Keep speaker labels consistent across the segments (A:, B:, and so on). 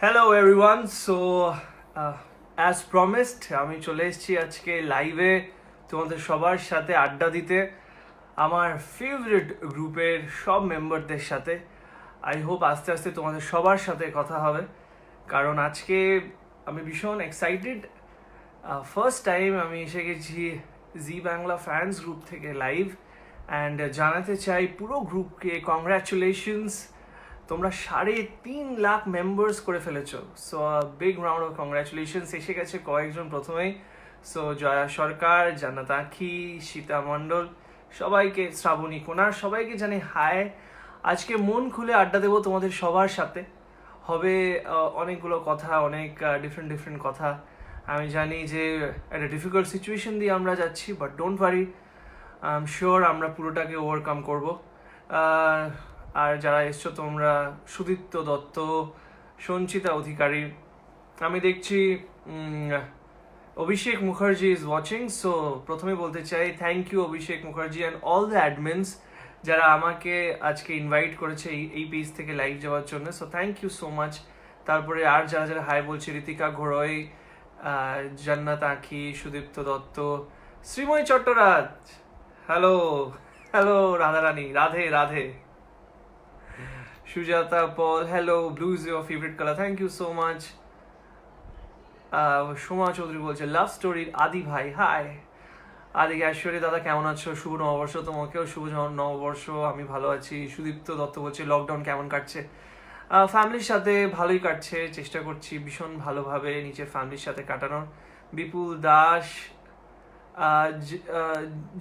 A: Hello everyone so as promised আমি চলে এসেছি আজকে লাইভে তোমাদের সবার সাথে আড্ডা দিতে আমার ফেভারিট গ্রুপের সব মেম্বারদের সাথে। আই হোপ আস্তে আস্তে তোমাদের সবার সাথে কথা হবে, কারণ আজকে আমি ভীষণ এক্সাইটেড। ফার্স্ট টাইম আমি এসে গেছি জি বাংলা ফ্যান্স গ্রুপ থেকে লাইভ, অ্যান্ড জানাতে চাই পুরো গ্রুপকে কংগ্রাচুলেশনস, তোমরা 3.5 লাখ মেম্বার্স করে ফেলেছো। So big round of congratulations. এসে গেছে কয়েকজন প্রথমেই, সো জয়া সরকার, জান্নাত আঁখি, সীতা মণ্ডল, সবাইকে, শ্রাবণী কোনার, সবাইকে জানি হাই। আজকে মন খুলে আড্ডা দেবো তোমাদের সবার সাথে, হবে অনেকগুলো কথা, অনেক ডিফারেন্ট কথা। আমি জানি যে একটা ডিফিকাল্ট সিচুয়েশন দিয়ে আমরা যাচ্ছি, but don't worry, I am sure আমরা পুরোটাকে ওভারকাম করবো। আর যারা এসছো তোমরা, সুদীপ্ত দত্ত, সঞ্চিতা অধিকারী, আমি দেখছি Abhishek Mukherjee is watching. So প্রথমে বলতে চাই thank you Abhishek Mukherjee and all the admins যারা আমাকে আজকে ইনভাইট করেছে এই পেজ থেকে লাইভ যাওয়ার জন্য। So thank you so much. তারপরে আর যারা যারা হাই বলছে, ঋতিকা ঘোড়ই, Jannat Ankhi, Sudipta Dutta, Sreemoyee Chattoraj, hello hello, Radharani, Radhe Radhe, Sujata Pal, hello, blue is your favourite colour, thank you so much. Soma Chowdhury বলছে লাভ স্টোরির আদি ভাই, হাই। আদি ঐশ্বরী দাদা কেমন আছো? শুভ নববর্ষ তোমাকেও, শুভ নববর্ষ। আমি ভালো আছি। সুদীপ্ত দত্ত বলছে লকডাউন কেমন কাটছে? ফ্যামিলির সাথে ভালোই কাটছে, চেষ্টা করছি ভীষণ ভালোভাবে নিজের ফ্যামিলির সাথে কাটানোর। বিপুল দাস,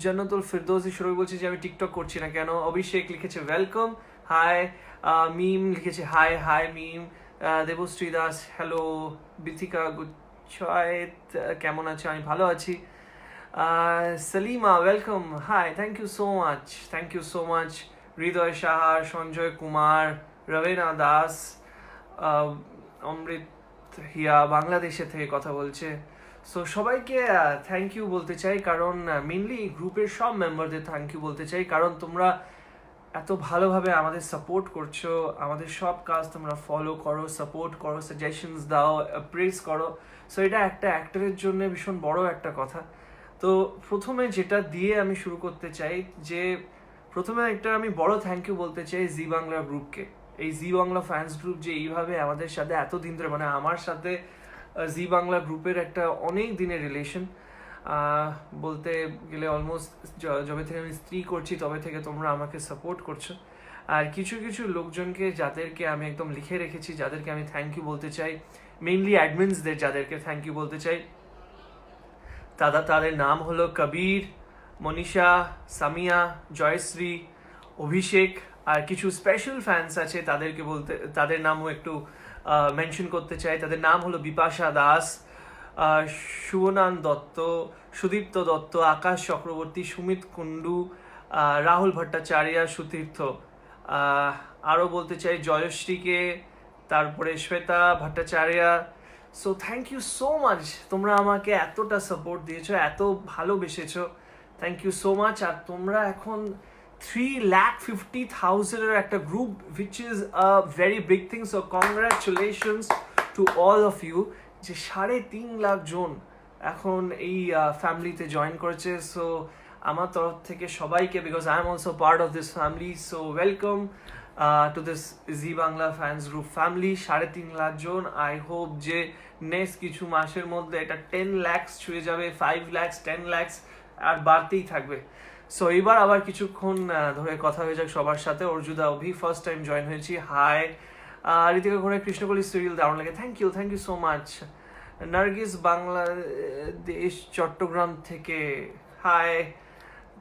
A: জান্নাতুল ফিরদৌসি শুরু বলছে যে আমি টিকটক করছি না কেন। অভিষেক লিখেছে ওয়েলকাম, হাই। মিম লিখেছে hi hi Mim. Debashree Das, hello. Bithika Guchhait, কেমন আছো? আমি ভালো আছি। Salima, welcome, hi, thank you so much, thank you so much. Hriday Saha, Sanjay Kumar, Rabina Das, Amrit Hiya বাংলাদেশে থেকে কথা বলছে। সো সবাইকে থ্যাংক ইউ বলতে চাই, কারণ মেনলি গ্রুপের সব মেম্বারদের থ্যাংক ইউ বলতে চাই, কারণ তোমরা এত ভালোভাবে আমাদের সাপোর্ট করছো, আমাদের সব কাজ তোমরা ফলো করো, সাপোর্ট করো, সাজেশনস দাও, প্রেস করো। সো এটা একটা অ্যাক্টরের জন্য ভীষণ বড় একটা কথা। তো প্রথমে যেটা দিয়ে আমি শুরু করতে চাই, যে প্রথমে একটা আমি বড় থ্যাংক ইউ বলতে চাই জি বাংলা গ্রুপকে। এই জি বাংলা ফ্যান্স গ্রুপ যে এইভাবে আমাদের সাথে এতদিন ধরে, মানে আমার সাথে জি বাংলা গ্রুপের একটা অনেক দিনের রিলেশন, বলতে গেলে অলমোস্ট যবে থেকে আমি স্ত্রী করছি তবে থেকে তোমরা আমাকে সাপোর্ট করছো। আর কিছু কিছু লোকজনকে যাদেরকে আমি একদম লিখে রেখেছি, যাদেরকে আমি থ্যাংক ইউ বলতে চাই, মেইনলি অ্যাডমিনসদের যাদেরকে থ্যাংক ইউ বলতে চাই, তাদের নাম হলো কবির, মনীষা, সামিয়া, জয়শ্রী, অভিষেক। আর কিছু স্পেশাল ফ্যান্স আছে, তাদের নামও একটু মেনশন করতে চাই। তাদের নাম হলো বিপাশা দাস, শুভনান দত্ত, সুদীপ্ত দত্ত, আকাশ চক্রবর্তী, সুমিত কুন্ডু, রাহুল ভট্টাচার্য, সুতীর্থ। আরও বলতে চাই জয়শ্রীকে, তারপরে Shweta Bhattacharya. So thank you so much, তোমরা আমাকে এতটা সাপোর্ট দিয়েছো, এত ভালোবেসেছো, থ্যাংক ইউ সো মাচ। আর তোমরা এখন 3,50,000 একটা গ্রুপ, which is a very big thing. So congratulations to all of you যে 3.5 লাখ জন এখন এই ফ্যামিলিতে জয়েন করেছে। সো আমার তরফ থেকে সবাইকে, because I am also part of this family, so welcome to this Zee Bangla fans group family. 3.5 lakh জন, আই হোপ যে নেক্সট কিছু মাসের মধ্যে এটা 10 lakhs ছুঁয়ে যাবে, 5 lakhs, 10 lakhs, আর বাড়তেই থাকবে। সো এইবার আবার কিছুক্ষণ ধরে কথা হয়ে যাক সবার সাথে। অর্জুদা অভি, ফার্স্ট টাইম জয়েন হয়েছি, হাই। ঋতিকা ঘোড়ায়, কৃষ্ণকলি সিরিয়াল দারুণ লাগে, thank you so much. Nargis Bangladesh Chattogram থেকে, হাই।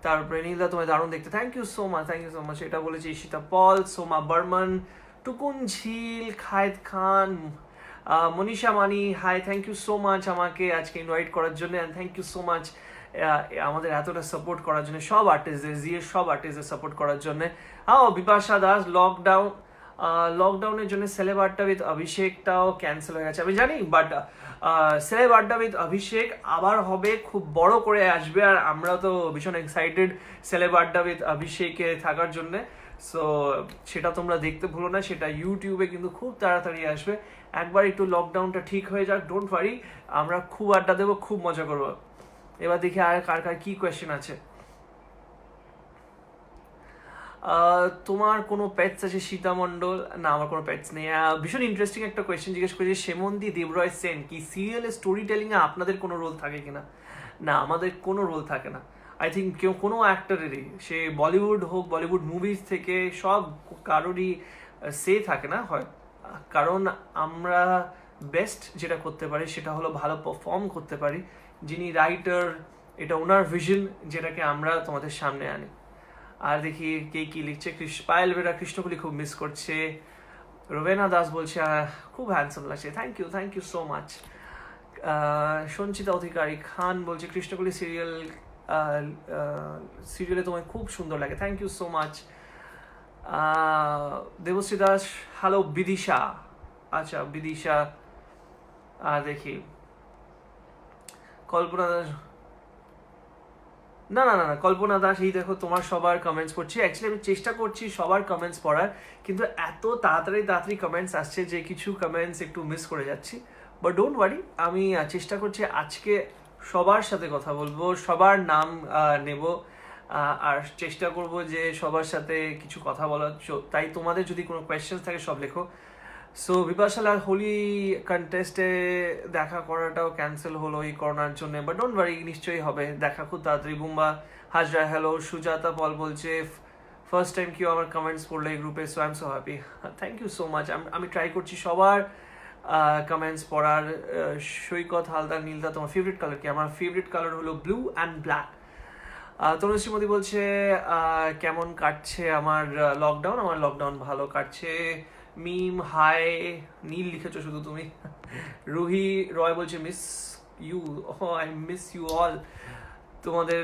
A: তারপরে নীলা, তোমায় দারুণ দেখতে, থ্যাংক ইউ সো মাচ, এটা বলেছি ঈশিতা পল। Soma Barman, Tukun Jhil, Khayed Khan, Manisha Mani, hi, thank you so much আমাকে আজকে ইনভাইট করার জন্য, and thank you so much আমাদের এতটা সাপোর্ট করার জন্য, সব আর্টিস্টদের, জিএর সব আর্টিস্টদের সাপোর্ট করার জন্য। বিপাশা দাস, লকডাউনের জন্য সেলেব আড্ডা উইথ অভিষেকটাও ক্যান্সেল হয়ে গেছে আমি জানি, বাট সেলেব আড্ডা উইথ অভিষেক আবার হবে, খুব বড় করে আসবে, আর আমরা তো ভীষণ এক্সাইটেড সেলেব আড্ডা উইথ অভিষেকে থাকার জন্য। সো সেটা তোমরা দেখতে ভুলো না, সেটা ইউটিউবে কিন্তু খুব তাড়াতাড়ি আসবে। একবার একটু লকডাউনটা ঠিক হয়ে যাক, ডোন্ট ওয়ারি, আমরা খুব আড্ডা দেবো, খুব মজা করবো। এবার দেখি আর কার কার কি কোয়েশ্চেন আছে। তোমার কোনো পেটস আছে সীতা মণ্ডল? না, আমার কোনো পেটস নেই। ভীষণ ইন্টারেস্টিং একটা কোয়েশ্চেন জিজ্ঞেস করেছে সেমন্তি দেবরয় সেন, কি সিরিয়ালে স্টোরি টেলিংয়ে আপনাদের কোনো রোল থাকে কিনা? না, আমাদের কোনো রোল থাকে না। আই থিঙ্ক কেউ কোনো অ্যাক্টরেরই, সে বলিউড হোক, বলিউড মুভিজ থেকে সব, কারোরই সে থাকে না হয়। কারণ আমরা বেস্ট যেটা করতে পারি সেটা হলো ভালো পারফর্ম করতে পারি। যিনি রাইটার, এটা ওনার ভিশন, যেটাকে আমরা তোমাদের সামনে আনি। আর দেখি কে কি লিখছে। পায়েল বেরা কৃষ্ণকলি খুব মিস করছে। রবেনা দাস বলছে খুব হ্যান্ডসাম লাগছে, thank you so much. Sanchita Adhikari Khan বলছে কৃষ্ণকলি সিরিয়ালে তোমায় খুব সুন্দর লাগে, thank you so much. Debashree Das, hello Bidisha, আচ্ছা বিদিশা। আর দেখি কল্পনা দাস, না না না না কল্পনা দাস, এই দেখো তোমার সবার কমেন্টস পড়ছি। অ্যাকচুয়ালি আমি চেষ্টা করছি সবার কমেন্টস পড়ার, কিন্তু এত তাড়াতাড়ি কমেন্টস আসছে যে কিছু কমেন্টস একটু মিস করে যাচ্ছি। বাট ডোন্ট ওয়ারি, আমি চেষ্টা করছি আজকে সবার সাথে কথা বলবো, সবার নাম নেব, আর চেষ্টা করব যে সবার সাথে কিছু কথা বলার। তাই তোমাদের যদি কোনো কোয়েশ্চেন্স থাকে সব লেখো। সো বিপাশালার হোলি কন্টেস্টে দেখা করাটাও ক্যান্সেল হলো এই করোনার জন্য, বাট ডোন্ট ওয়ারি, নিশ্চয়ই হবে দেখা খুব তাড়াতাড়ি। বুম্বা হাজরা হ্যালো। সুজাতা পল বলছে ফার্স্ট টাইম কেউ আমার কমেন্টস পড়লো এই গ্রুপে, so I am so happy, thank you so much. আমি ট্রাই করছি সবার কমেন্টস পড়ার। সৈকত হালদার, নীলদা তোমার ফেভারিট কালার কি? আমার ফেভারিট কালার হলো blue and black. Tanushree Modi বলছে কেমন কাটছে আমার লকডাউন? আমার লকডাউন ভালো কাটছে। মিম হাই, নীল লিখেছো শুধু তুমি। রুহি রয় বলছে miss you, I miss you all. তোমাদের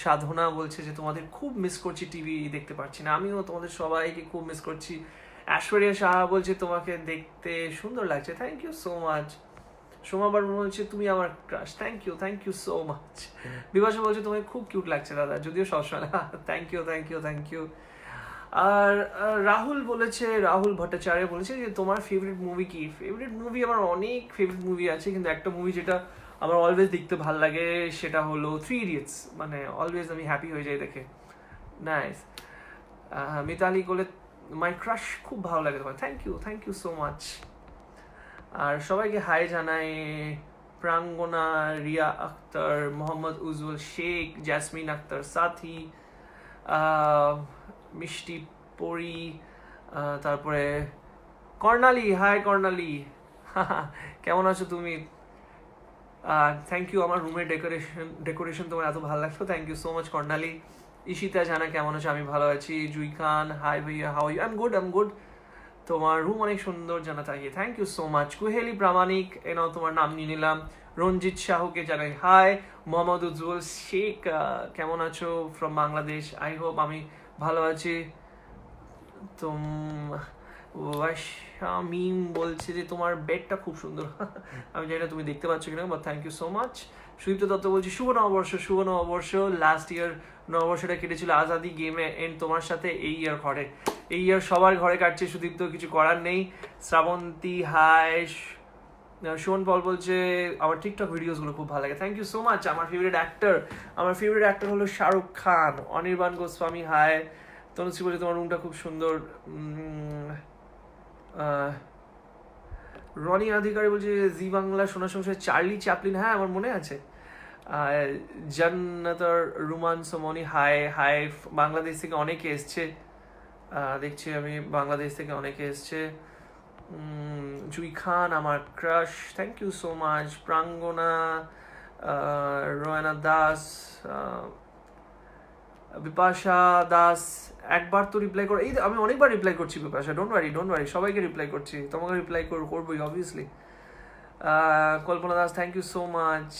A: সাধনা বলছে যে তোমাদের খুব মিস করছি, টিভি দেখতে পাচ্ছি না। আমিও তোমাদের সবাইকে খুব মিস করছি। ঐশ্বরিয়া সাহা বলছে তোমাকে দেখতে সুন্দর লাগছে, thank you so much. Soma Barman বলছে তুমি আমার crush, thank you so much. Bibhasha বলছে তোমাকে খুব কিউট লাগছে দাদা, যদিও সবসময় না, থ্যাংক ইউ। আর রাহুল বলেছে, রাহুল ভট্টাচার্য বলেছে যে তোমার ফেভারিট মুভি কি? ফেভারিট মুভি আমার অনেক ফেভারিট মুভি আছে, কিন্তু একটা মুভি যেটা আমার অলওয়েজ দেখতে ভাল লাগে সেটা হলো 3 ইডিয়টস। মানে অলওয়েজ আমি হ্যাপি হয়ে যাই দেখে। নাইস। মিতালি বলে মাই ক্রাশ, খুব ভালো লাগে তোমার, থ্যাংক ইউ সো মাচ। আর সবাইকে হাই জানাই। প্রাঙ্গনা, রিয়া আক্তার, মোহাম্মদ উজ্জ্বল শেখ, জাসমিন আক্তার সাথী, মিষ্টি পরি, তারপরে কর্ণালী, হাই কর্ণালী, কেমন আছো তুমি? থ্যাংক ইউ, আমার রুমের ডেকোরেশন তোমার এত ভালো লাগতো, thank you so much Karnali. Ishita Jana কেমন আছো? আমি ভালো আছি। জুই খান, হাই ভাইয়া, how you? I am good. তোমার রুম অনেক সুন্দর জানা থাকে, thank you so much. Kuheli Pramanik, এনাও তোমার নাম নিয়ে নিলাম। রঞ্জিত শাহুকে জানাই হাই। মোহাম্মদ উজ্জ্বল শেখ, কেমন আছো? ফ্রম বাংলাদেশ, আই হোপ আমি ভালো আছি। মিম বলছে যে তোমার বেডটা খুব সুন্দর। আমি জানি না তুমি দেখতে পাচ্ছ কিনা, but thank you so much. Sudipta Dutta বলছি শুভ নববর্ষ। লাস্ট ইয়ার নববর্ষটা কেটেছিল আজাদি গেমে, এন্ড তোমার সাথে এই ইয়ার সবার ঘরে কাটছে সুদীপ্ত, কিছু করার নেই। শ্রাবন্তী হাই। শোন পল বলছে আমার টিকটক ভিডিওসগুলো খুব ভালো লাগে, থ্যাংক ইউ সো মাচ। আমার ফেভারিট অ্যাক্টর হলো শাহরুখ খান। অনির্বাণ গোস্বামী হাই। তনুশ্রী বলছে তোমার রুমটা খুব সুন্দর। রনি অধিকারী বলছে জি বাংলা সোনা সংসার চার্লি চ্যাপলিন, হ্যাঁ আমার মনে আছে। জান্নাতার রুমান সমনি হাই। বাংলাদেশ থেকে অনেকে এসছে, দেখছি আমি বাংলাদেশ থেকে অনেকে এসছে। জুই খান আমার crush, thank you so much. Prangana, Rayna Das, Bipasha Das, একবার তো রিপ্লাই করো। এই আমি অনেকবার রিপ্লাই করছি বিপাশা, ডোন্ট ওয়ারি, সবাইকে রিপ্লাই করছি, তোমাকে রিপ্লাই করবোই obviously. Kalpana Das, thank you so much.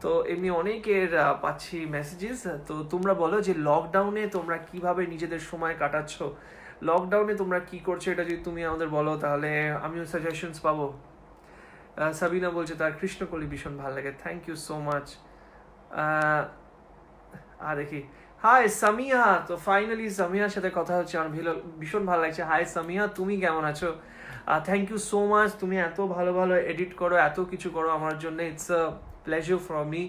A: তো এমনি অনেকের পাচ্ছি মেসেজেস। তো তোমরা বলো যে লকডাউনে তোমরা কিভাবে নিজেদের সময় কাটাচ্ছ, লকডাউনে তোমরা কি করছো, এটা যদি তুমি আমাদের বলো তাহলে আমিও সাজেশনস পাবো। সাবিনা বলছে তার কৃষ্ণকলি ভীষণ ভালো লাগে, থ্যাংক ইউ সো মাচ। আর দেখি হাই সামিয়া, তো ফাইনালি সামিয়ার সাথে কথা হচ্ছে, আমার ভীষণ ভালো লাগছে। হাই সামিয়া, তুমি কেমন আছো? থ্যাংক ইউ সো মাচ, তুমি এত ভালো ভালো এডিট করো, এত কিছু করো আমার জন্য। It's a pleasure for me.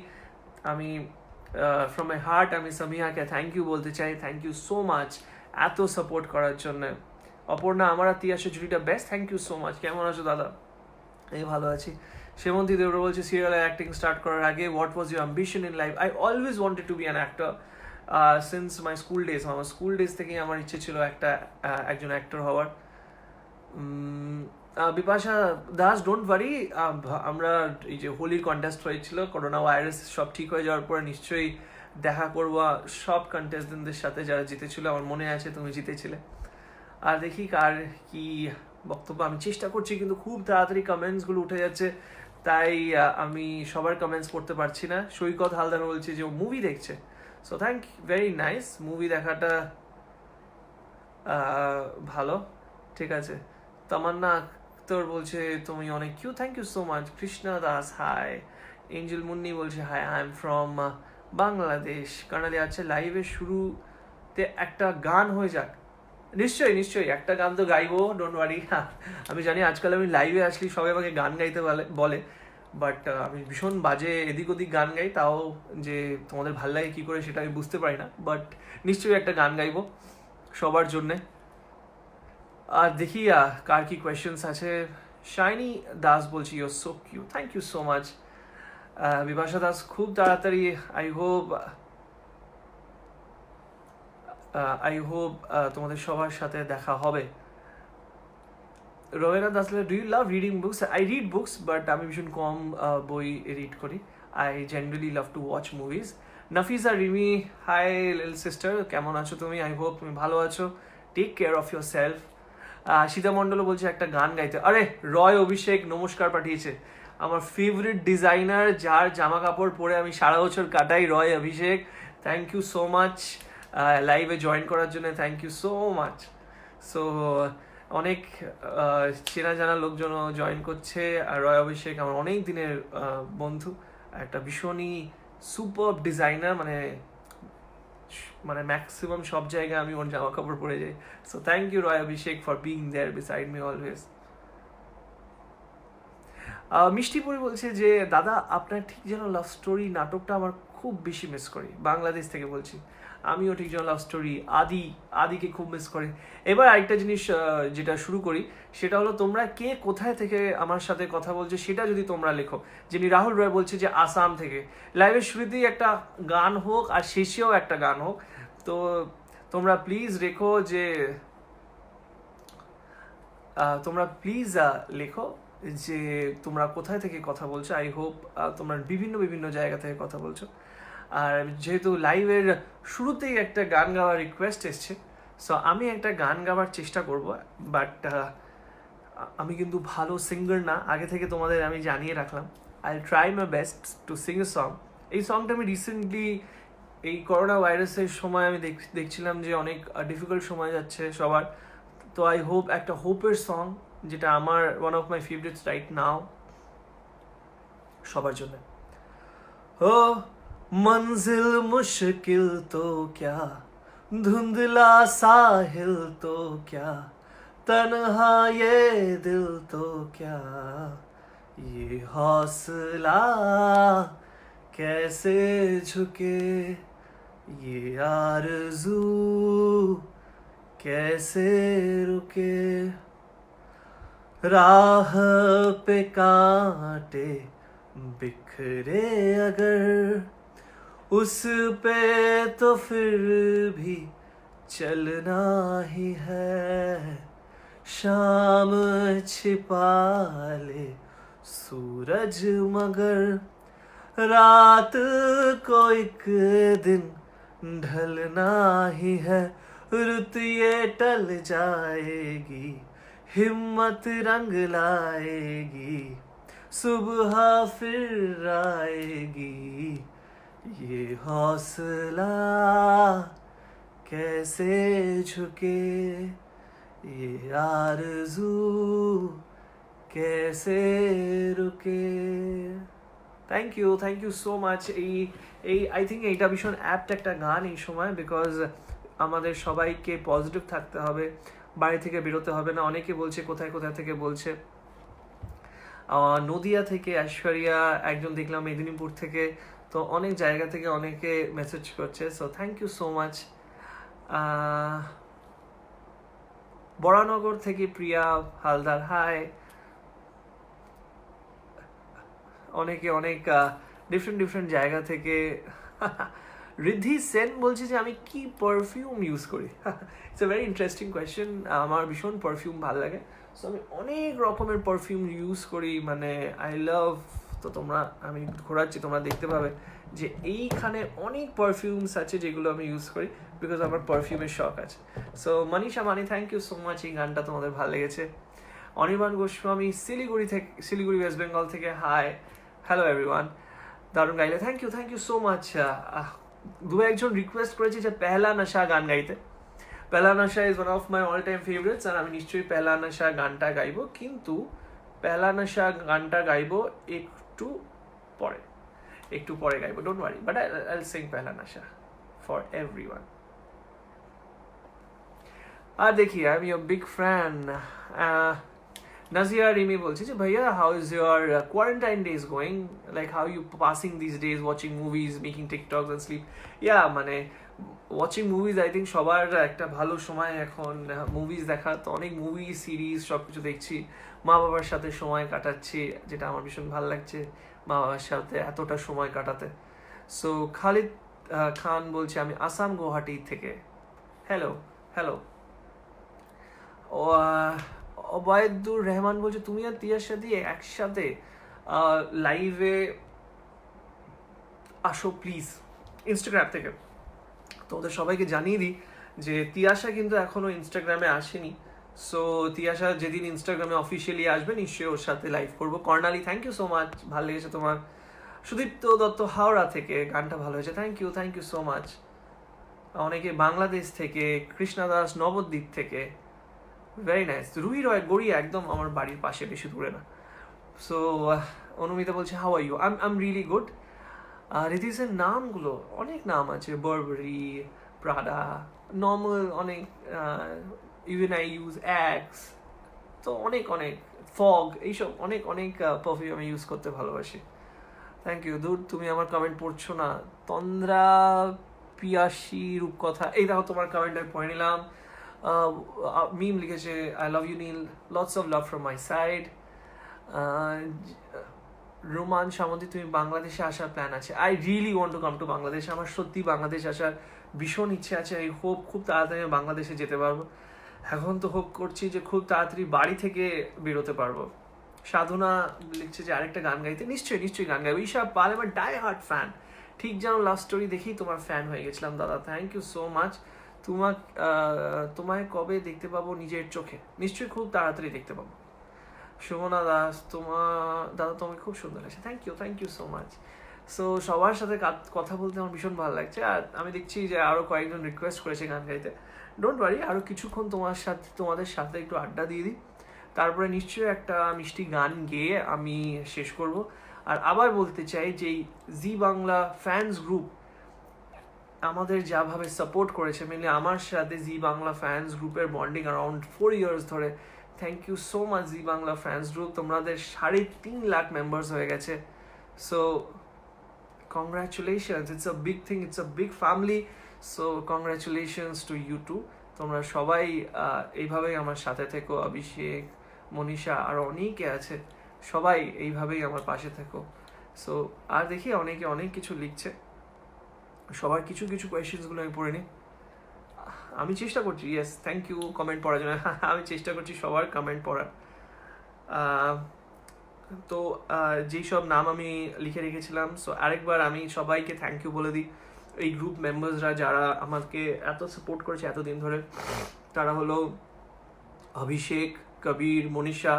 A: আমি ফ্রম মাই হার্ট আমি সামিয়াকে থ্যাংক ইউ বলতে চাই। থ্যাংক ইউ সো মাচ এত সাপোর্ট করার জন্য। অপর্ণা, আমার আর তিয়াসের জুটিটা best, thank you so much. কেমন আছো দাদা? এই ভালো আছি। সেমন্তী দেবরা বলছে সিরিয়ালে অ্যাক্টিং স্টার্ট করার আগে what was your ambition in life? I always wanted to be an actor since my school days. আমার স্কুল ডেজ থেকেই আমার ইচ্ছে ছিল একজন অ্যাক্টর হওয়ার। বিপাশা দাস, ডোন্ট ওয়ারি, আমরা এই যে হোলির কন্টেস্ট হয়েছিল, করোনা ভাইরাস সব ঠিক হয়ে যাওয়ার পরে নিশ্চয়ই দেখা করবো সব কন্টেস্টেন্টদের সাথে যারা জিতেছিল। আমার মনে আছে তুমি জিতেছিলে। আর দেখি কার কি বক্তব্য। আমি চেষ্টা করছি কিন্তু খুব তাড়াতাড়ি কমেন্টসগুলো উঠে যাচ্ছে, তাই আমি সবার কমেন্টস পড়তে পারছি না। সৈকত হালদার বলছে যে ও মুভি দেখছে, so thank very nice. Movie দেখাটা ভালো, ঠিক আছে। তামান্না আক্তর বলছে তুমি অনেক cute, thank you so much. Krishna Das hi. Angel Munni বলছে hi, I am from Bangladesh. কানাডি। আচ্ছা, লাইভের শুরুতে একটা গান হয়ে যাক। নিশ্চয়ই নিশ্চয়ই, একটা গান তো গাইবো, ডোন্ট ওয়ারি। আমি জানি আজকাল আমি লাইভে আসলে সবাই আমাকে গান গাইতে বলে, বাট আমি ভীষণ বাজে এদিক ওদিক গান গাই, তাও যে তোমাদের ভাল লাগে কী করে সেটা আমি বুঝতে পারি না, বাট নিশ্চয়ই একটা গান গাইবো সবার জন্যে। আর দেখি কার কি কোয়েশ্চেন্স আছে। শাইনি দাস বলছি your so cute, thank you so much. Bibhasha Das, খুব তাড়াতাড়ি আই হোপ তোমাদের সবার সাথে দেখা হবে। Robena Das, do you love reading books? I read books, but আমি ভীষণ কম বই রিড করি। I generally love to watch movies. Nafiza Rimi, hi little sister, কেমন আছো তুমি? আই হোপ তুমি ভালো আছো। Take care of yourself. Sita Mondal বলছে একটা গান গাইতে। আরে রয় অভিষেক নমস্কার পাঠিয়েছে, আমার ফেভারিট ডিজাইনার, যার জামা কাপড় পরে আমি সারা বছর কাটাই, Roy Abhishek. Thank you so much লাইভে জয়েন করার জন্য, thank you so much. So অনেক চেনা জানা লোকজনও জয়েন করছে। আর রয় অভিষেক আমার অনেক দিনের বন্ধু, একটা ভীষণই সুপার ডিজাইনার, মানে ম্যাক্সিমাম সব জায়গায় আমি ওর জামা কাপড় পরে যাই। So thank you Roy Abhishek for being there beside me always. Mishtipuri বলছে যে দাদা আপনার ঠিক যেন লাভ স্টোরি নাটকটা আমার খুব বেশি মিস করি। বাংলাদেশ থেকে বলছি। আমিও ঠিক যেন লাভ স্টোরি আদিকে খুব মিস করি। এবার আরেকটা জিনিস যেটা শুরু করি, সেটা হলো তোমরা কে কোথায় থেকে আমার সাথে কথা বলছো সেটা যদি তোমরা লেখো। যিনি রাহুল রয় বলছে যে আসাম থেকে। লাইভের শুরুতেই একটা গান হোক আর শেষেও একটা গান হোক, তো তোমরা প্লিজ রেখো যে তোমরা প্লিজ লেখো যে তোমরা কোথায় থেকে কথা বলছো। আই হোপ তোমরা বিভিন্ন বিভিন্ন জায়গা থেকে কথা বলছো। আর যেহেতু লাইভের শুরুতেই একটা গান গাওয়ার রিকোয়েস্ট এসছে, সো আমি একটা গান গাওয়ার চেষ্টা করব, বাট আমি কিন্তু ভালো সিঙ্গার না, আগে থেকে তোমাদের আমি জানিয়ে রাখলাম। I try my best to Singh a song. এই সংটা আমি রিসেন্টলি এই করোনা ভাইরাসের সময় আমি দেখছিলাম যে অনেক ডিফিকাল্ট সময় যাচ্ছে সবার, তো আই হোপ একটা হোপের সং, যেটা আমার one of my favourites right now, সবার জন্য। ও मंजिल मुश्किल तो क्या, धुंधला साहिल तो क्या, तन्हा ये दिल तो क्या, ये हौसला कैसे झुके, ये आरज़ू कैसे रुके, राह पे कांटे बिखरे अगर, उस पे तो फिर भी चलना ही है, शाम छिपा ले सूरज मगर, रात को एक दिन ढलना ही है, रुत ये टल जाएगी, हिम्मत रंग लाएगी, सुबह फिर आएगी, ये हौसला कैसे झुके, ये आरज़ू कैसे रुके। Thank you so much. এই আই থিঙ্ক এইটা ভীষণ অ্যাপ্ট একটা গান এই সময়, বিকজ আমাদের সবাইকে পজিটিভ থাকতে হবে, বাড়ি থেকে বেরোতে হবে না। অনেকে বলছে কোথায় কোথায় থেকে বলছে, নদিয়া থেকে ঐশ্বরিয়া, একজন দেখলাম মেদিনীপুর থেকে, তো অনেক জায়গা থেকে অনেকে মেসেজ করছে, so thank you so much. Baranagar থেকে প্রিয়া হালদার, হাই। অনেকে অনেক ডিফারেন্ট জায়গা থেকে। রিদ্ধি সেন বলছে যে আমি কি পারফিউম ইউজ করি। It's a very interesting question. আমার ভীষণ পারফিউম ভালো লাগে, সো আমি অনেক রকমের পারফিউম ইউজ করি, মানে আই লাভ। তো তোমরা, আমি ঘোরাচ্ছি, তোমরা দেখতে পাবে যে এইখানে অনেক পারফিউমস আছে যেগুলো আমি ইউজ করি, বিকজ আমার পারফিউমের শখ আছে। So Manisha Mani, thank you so much, এই গানটা তোমাদের ভালো লেগেছে। অনির্বাণ গোস্বামী শিলিগুড়ি ওয়েস্ট বেঙ্গল থেকে, হাই, হ্যালো এভরিওয়ান, দারুণ গাইলে, থ্যাংক ইউ সো মাচ। দু একজন রিকোয়েস্ট করেছে যে পেহলা নশা গান গাইতে। Pehla Nasha is one of my all time favourites, আর আমি নিশ্চয়ই পেহলা নশা গানটা গাইবো, কিন্তু পেহলা নশা গানটা গাইবো একটু পরে গাইবো, don't worry, but I will sing Pehla Nasha for everyone. আর দেখি, I am your big fan. Nazia Rimi বলছে যে ভাইয়া, how is your quarantine days going? Like how you passing these days, watching movies, making TikToks and sleep? Yeah, মানে watching movies I think সবার একটা ভালো সময় এখন, মুভিজ দেখা। তো অনেক মুভি সিরিজ সব কিছু দেখছি, মা বাবার সাথে সময় কাটাচ্ছি, যেটা আমার ভীষণ ভালো লাগছে, মা বাবার সাথে এতটা সময় কাটাতে। সো খালিদ খান বলছে আমি আসাম গুয়াহাটি থেকে, হ্যালো। ওবায়দুর রহমান বলছে তুমি আর তিয়ার সাথে একসাথে লাইভে আসো প্লিজ, ইনস্টাগ্রাম থেকে। তোমাদের সবাইকে জানিয়ে দিই যে তিয়াশা কিন্তু এখনো ইনস্টাগ্রামে আসেনি, সো তিয়াশা যেদিন ইনস্টাগ্রামে অফিসিয়ালি আসবে নিশ্চয়ই ওর সাথে লাইভ করবো। Karnali, thank you so much, ভালো লেগেছে তোমার। সুদীপ্ত দত্ত হাওড়া থেকে, গানটা ভালো হয়েছে, থ্যাংক ইউ সো মাচ। অনেকে বাংলাদেশ থেকে, কৃষ্ণা দাস নবদ্বীপ থেকে, ভেরি নাইস। রুহি রয় গড়িয়া, একদম আমার বাড়ির পাশে, বেশি দূরে না। সো অনুমিতা বলছে how are you? I am really good. রিদিসের নামগুলো, অনেক নাম আছে, বারবারি, প্রাডা, নর্মাল অনেক, ইভেন আই ইউজ অ্যাক্স, তো অনেক ফগ, এইসব অনেক পারফিউম আমি ইউজ করতে ভালোবাসি। Thank you. দূর, তুমি আমার কমেন্ট পড়ছো না। তন্দ্রা পিয়াসী রূপকথা, এই দেখো তোমার কমেন্ট আমি পড়ে নিলাম। মিম লিখেছে I love you Neel, lots of love from my side. Roman Samanti, তুমি বাংলাদেশে আসার প্ল্যান আছে? I really want to come to Bangladesh. আমার সত্যি বাংলাদেশ আসার ভীষণ ইচ্ছে আছে। আই হোপ খুব তাড়াতাড়ি বাংলাদেশে যেতে পারবো। এখন তো হোপ করছি যে খুব তাড়াতাড়ি বাড়ি থেকে বেরোতে পারবো। সাধনা লিখছে যে আরেকটা গান গাইতে, নিশ্চয়ই গান গাইবো। ঈশা পাল, আমার ডাই হার্ট ফ্যান, ঠিক যেন লাভ স্টোরি দেখেই তোমার ফ্যান হয়ে গেছিলাম দাদা, থ্যাংক ইউ সো মাচ। তোমায় কবে দেখতে পাবো নিজের চোখে? নিশ্চয়ই খুব তাড়াতাড়ি দেখতে পাবো। সুমনা দাস, দাদা তোমাকে খুব সুন্দর লাগছে, thank you so much. So সবার সাথে কথা বলতে আমার ভীষণ ভালো লাগছে। আর আমি দেখছি যে আরো কয়েকজন রিকোয়েস্ট করেছে গান গাইতে, ডোন্ট ওয়ারি, আরো কিছুক্ষণ তোমাদের সাথে একটু আড্ডা দিয়ে দিই, তারপরে নিশ্চয়ই একটা মিষ্টি গান গেয়ে আমি শেষ করব। আর আবার বলতে চাই যে জি বাংলা ফ্যান্স গ্রুপ আমাদের যাভাবে সাপোর্ট করেছে, মেনলি আমার সাথে জি বাংলা ফ্যান্স গ্রুপের বন্ডিং অ্যারাউন্ড 4 ইয়ার্স ধরে, thank you so much Zee Bangla fans group. তোমাদের 3.5 লাখ মেম্বার্স হয়ে গেছে, so congratulations, it's a big thing, it's a big family, so congratulations to you too. তোমরা সবাই এইভাবেই আমার সাথে থেকো, অভিষেক, মনীষা, আরও অনেকে আছে, সবাই এইভাবেই আমার পাশে থেকো। সো আর দেখি অনেকে অনেক কিছু লিখছে, সবার কিছু কোয়েশ্চেন্সগুলো আমি পড়ে নিই। আমি চেষ্টা করছি, ইয়েস, থ্যাংক ইউ কমেন্ট পড়ার জন্য। আমি চেষ্টা করছি সবার কমেন্ট পড়ার। তো যেই সব নাম আমি লিখে রেখেছিলাম, সো আরেকবার আমি সবাইকে থ্যাংক ইউ বলে দিই। এই গ্রুপ মেম্বার্সরা যারা আমাকে এত সাপোর্ট করেছে এতদিন ধরে, তারা হলো অভিষেক, কবির, মনীষা,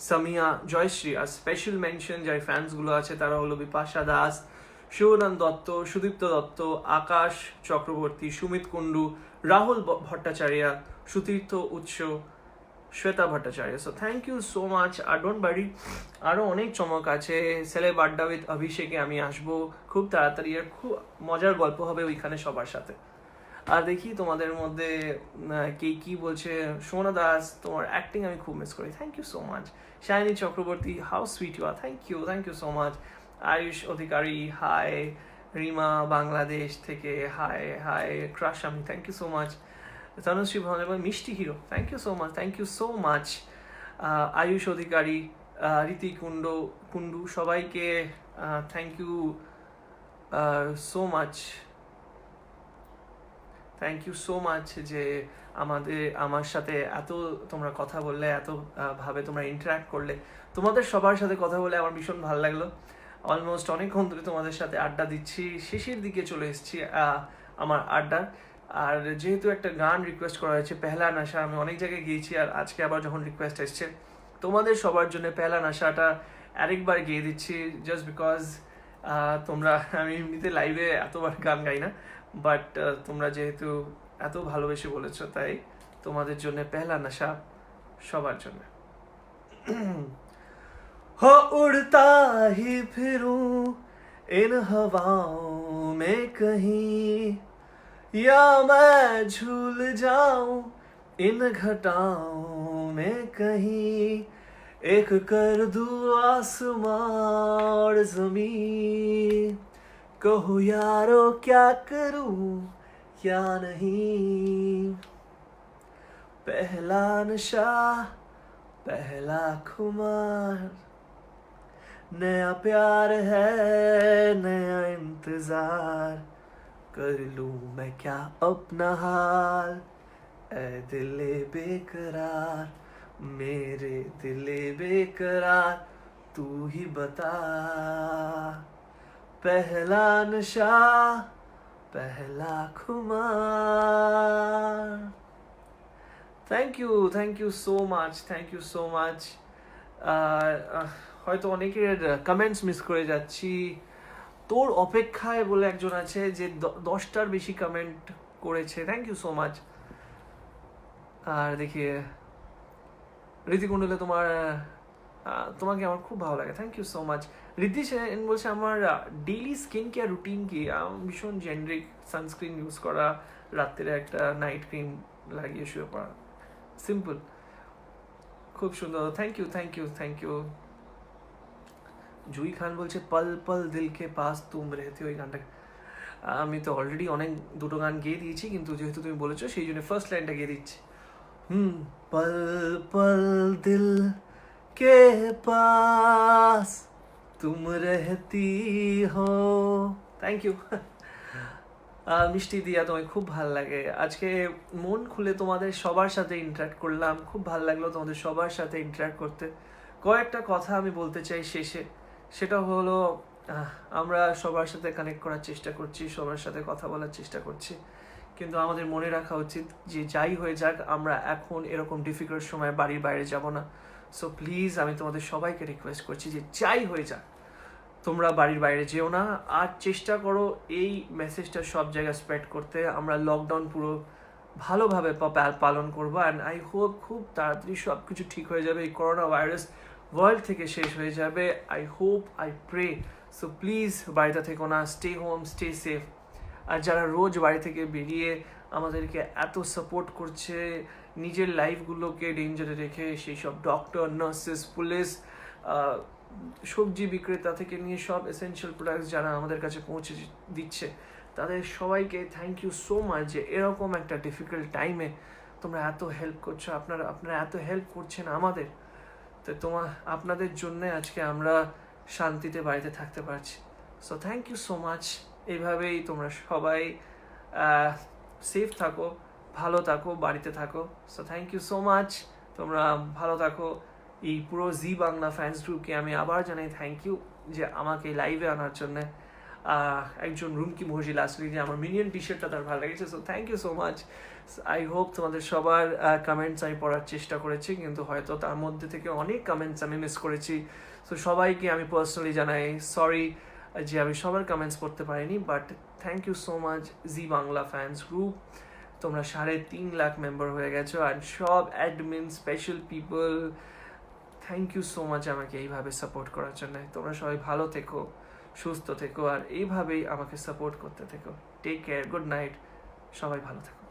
A: সামিয়া, জয়শ্রী। আর স্পেশাল মেনশন যাই ফ্যান্সগুলো আছে তারা হলো বিপাশা দাস, শিবনাথ দত্ত, সুদীপ্ত দত্ত, আকাশ Chakraborty, Sumit Kundu, Rahul Bhattacharya, Sutirtha Utsa, Shweta Bhattacharya. So thank you so much. আর ডোন্ট বারি, আরও অনেক চমক আছে। সেলেব আড্ডা উইথ অভিষেকে আমি আসবো খুব তাড়াতাড়ি, আর খুব মজার গল্প হবে ওইখানে সবার সাথে। আর দেখি তোমাদের মধ্যে কে কি বলছে। সোনা দাস, তোমার অ্যাক্টিং আমি খুব মিস করি, thank you so much. Shiny Chakraborty, how sweet you are, thank you so much. Ayush Adhikari, hi. Rima Bangladesh থেকে, হাই হাই। ক্রাশ আমি, thank you so much. Tanushree Bhajan, মিষ্টি hero, thank you so much. Ayush Adhikari, Riti Kundu, সবাইকে thank you so much. Thank you so much যে আমার সাথে এত তোমরা কথা বললে, এত ভাবে তোমরা ইন্টারাক্ট করলে। তোমাদের সবার সাথে কথা বলে আমার ভীষণ ভালো লাগলো। অলমোস্ট অনেকক্ষণ ধরে তোমাদের সাথে আড্ডা দিচ্ছি, শেষের দিকে চলে এসেছি আমার আড্ডার। আর যেহেতু একটা গান রিকোয়েস্ট করা হয়েছে, পেহলা নাশা, আমি অনেক জায়গায় গিয়েছি, আর আজকে আবার যখন রিকোয়েস্ট এসছে তোমাদের সবার জন্য পেহলা নাশাটা আরেকবার গেয়ে দিচ্ছি, জাস্ট বিকজ তোমরা, আমি এমনিতে লাইভে এতবার গান গাই না, বাট তোমরা যেহেতু এত ভালোবেসে বলেছো, তাই তোমাদের জন্য পেহলা নাশা সবার জন্য। हो उड़ता ही फिरूं इन हवाओं में कहीं, या मैं झूल जाऊं इन घटाओं में कहीं, एक कर दूं आसमां और ज़मीन, कहो यारो क्या करूं क्या नहीं, पहला नशा पहला खुमार, नया प्यार है नया इंतजार, कर लूं मैं क्या अपना हाल, ऐ दिले बेकरार, मेरे दिले बेकरार, तू ही बता, पहला नशा पहला खुमार। Thank you so much. হয়তো অনেকের কমেন্টস মিস করে যাচ্ছি। তোর অপেক্ষায় বলে একজন আছে যে 10টার বেশি কমেন্ট করেছে, থ্যাংক ইউ সো মাচ। আর দেখি রীতি কুণ্ডলে, তোমাকে আমার খুব ভালো লাগে, thank you so much. Riddhi Sen বলছে আমার ডেইলি স্কিন কেয়ার রুটিন কি, ভীষণ জেনারিক, সানস্ক্রিন ইউজ করা, রাত্রে একটা নাইট ক্রিম লাগিয়ে শুয়ে পড়া, সিম্পল, খুব সুন্দর, থ্যাংক ইউ। জুই খান বলছে পল পল দিল কে পাস তুম রেহতে, ওই গানটা আমি তো অলরেডি দুটো গান গেয়ে দিয়েছি, কিন্তু যেহেতু তুমি বলেছো সেই জন্য ফার্স্ট লাইনটা গেয়ে দিচ্ছি। পল পল দিল কে পাস তুম রেহতি হো, থ্যাংক ইউ। মিষ্টি দিয়া, তোমায় খুব ভাল লাগে। আজকে মন খুলে তোমাদের সবার সাথে ইন্টারাক্ট করলাম, খুব ভাল লাগলো তোমাদের সবার সাথে ইন্টারাক্ট করতে। কয়েকটা কথা আমি বলতে চাই শেষে, সেটা হলো আমরা সবার সাথে কানেক্ট করার চেষ্টা করছি, সবার সাথে কথা বলার চেষ্টা করছি, কিন্তু আমাদের মনে রাখা উচিত যে যাই হয়ে যাক, আমরা এখন এরকম ডিফিকাল্ট সময় বাড়ির বাইরে যাব না। সো প্লিজ আমি তোমাদের সবাইকে রিকোয়েস্ট করছি যে যাই হয়ে যাক তোমরা বাড়ির বাইরে যেও না, আর চেষ্টা করো এই মেসেজটা সব জায়গায় স্প্রেড করতে। আমরা লকডাউন পুরো ভালোভাবে পালন করবো, অ্যান্ড আই হোপ খুব তাড়াতাড়ি সব কিছু ঠিক হয়ে যাবে, এই করোনা ভাইরাস ওয়ার্ল্ড থেকে শেষ হয়ে যাবে। I hope, I pray. So please বাড়িতে থেকো না, স্টে হোম, স্টে সেফ। আর যারা রোজ বাড়ি থেকে বেরিয়ে আমাদেরকে এত সাপোর্ট করছে, নিজের লাইফগুলোকে ডেঞ্জারে রেখে, সেই সব ডক্টর, নার্সেস, পুলিশ, সবজি বিক্রেতা থেকে নিয়ে সব এসেনশিয়াল প্রোডাক্টস যারা আমাদের কাছে পৌঁছে দিচ্ছে, তাদের সবাইকে থ্যাংক ইউ সো মাচ যে এরকম একটা ডিফিকাল্ট টাইমে তোমরা এত হেল্প করছো। আপনারা এত হেল্প করছেন আমাদের, তো আপনাদের জন্যে আজকে আমরা শান্তিতে বাড়িতে থাকতে পারছি। So thank you so much. এইভাবেই তোমরা সবাই সেফ থাকো, ভালো থাকো, বাড়িতে থাকো। So thank you so much, তোমরা ভালো থাকো। এই পুরো জি বাংলা ফ্যান্স গ্রুপকে আমি আবার জানাই থ্যাংক ইউ যে আমাকে লাইভে আনার জন্যে। একজন রুমকি মহিলা আসলে যে আমার মিনিয়ন টি শার্টটা তার ভালো লেগেছে, so thank you so much. I hope তোমাদের সবার কমেন্টস আমি পড়ার চেষ্টা করেছি, কিন্তু হয়তো তার মধ্যে থেকে অনেক কমেন্টস আমি মিস করেছি। সো সবাইকে আমি পার্সোনালি জানাই সরি যে আমি সবার কমেন্টস পড়তে পারিনি, but thank you so much Zee Bangla fans group. তোমরা 3.5 লাখ মেম্বার হয়ে গেছো, আর সব admin special people, thank you so much আমাকে এইভাবে সাপোর্ট করার জন্য। তোমরা সবাই ভালো থেকো, সুস্থ থেকো, আর এইভাবেই আমাকে সাপোর্ট করতে থেকো। টেক কেয়ার, গুড নাইট, সবাই ভালো থেকো।